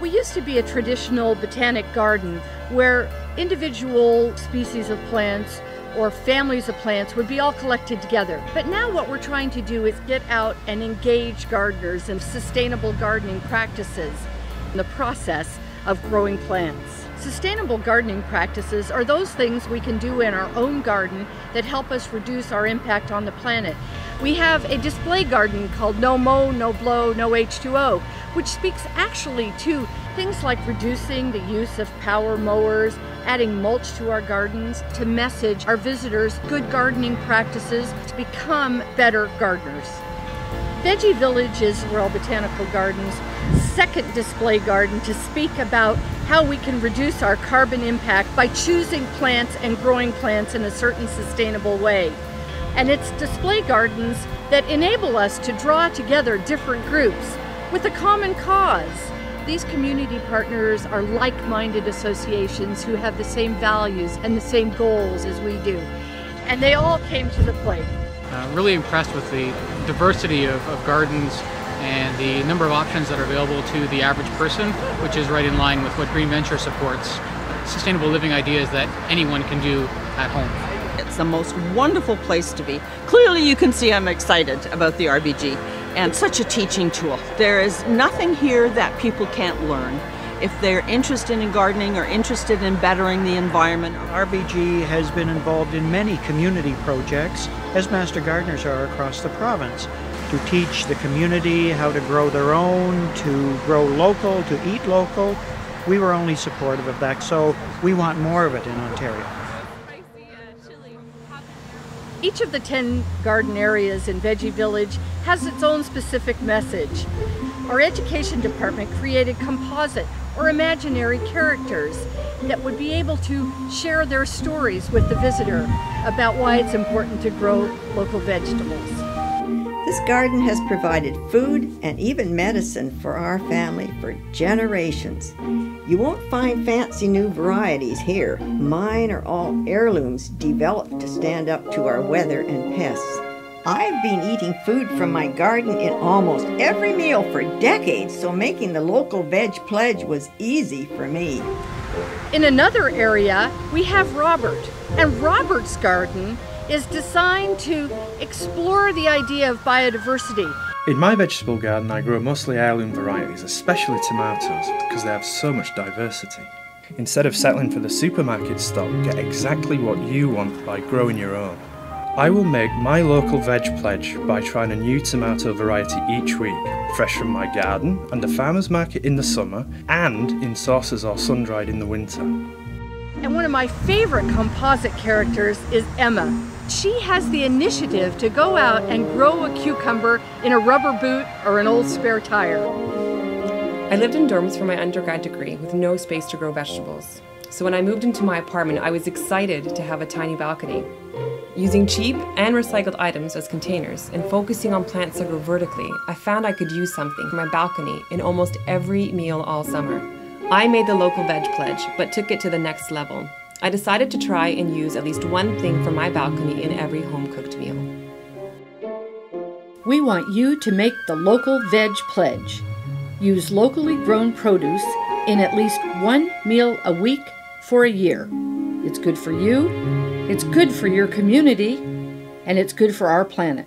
We used to be a traditional botanic garden where individual species of plants or families of plants would be all collected together. But now what we're trying to do is get out and engage gardeners in sustainable gardening practices in the process of growing plants. Sustainable gardening practices are those things we can do in our own garden that help us reduce our impact on the planet. We have a display garden called No Mow, No Blow, No H2O, which speaks actually to things like reducing the use of power mowers, adding mulch to our gardens, to message our visitors good gardening practices to become better gardeners. Veggie Village is Royal Botanical Garden's second display garden to speak about how we can reduce our carbon impact by choosing plants and growing plants in a certain sustainable way. And it's display gardens that enable us to draw together different groups with a common cause. These community partners are like-minded associations who have the same values and the same goals as we do. And they all came to the plate. Really impressed with the diversity of gardens and the number of options that are available to the average person, which is right in line with what Green Venture supports. Sustainable living ideas that anyone can do at home. It's the most wonderful place to be. Clearly you can see I'm excited about the RBG, and such a teaching tool. There is nothing here that people can't learn. If they're interested in gardening or interested in bettering the environment. RBG has been involved in many community projects, as Master Gardeners are across the province, to teach the community how to grow their own, to grow local, to eat local. We were only supportive of that, so we want more of it in Ontario. Each of the 10 garden areas in Veggie Village has its own specific message. Our education department created composite or imaginary characters that would be able to share their stories with the visitor about why it's important to grow local vegetables. This garden has provided food and even medicine for our family for generations. You won't find fancy new varieties here. Mine are all heirlooms developed to stand up to our weather and pests. I've been eating food from my garden in almost every meal for decades, so making the local veg pledge was easy for me. In another area, we have Robert, and Robert's garden is designed to explore the idea of biodiversity. In my vegetable garden I grow mostly heirloom varieties, especially tomatoes, because they have so much diversity. Instead of settling for the supermarket stock, get exactly what you want by growing your own. I will make my local veg pledge by trying a new tomato variety each week, fresh from my garden and the farmer's market in the summer, and in saucers or sun-dried in the winter. And one of my favorite composite characters is Emma. She has the initiative to go out and grow a cucumber in a rubber boot or an old spare tire. I lived in dorms for my undergrad degree with no space to grow vegetables. So when I moved into my apartment, I was excited to have a tiny balcony. Using cheap and recycled items as containers and focusing on plants that grow vertically, I found I could use something for my balcony in almost every meal all summer. I made the local veg pledge, but took it to the next level. I decided to try and use at least one thing from my balcony in every home-cooked meal. We want you to make the local veg pledge. Use locally grown produce in at least one meal a week for a year. It's good for you, it's good for your community, and it's good for our planet.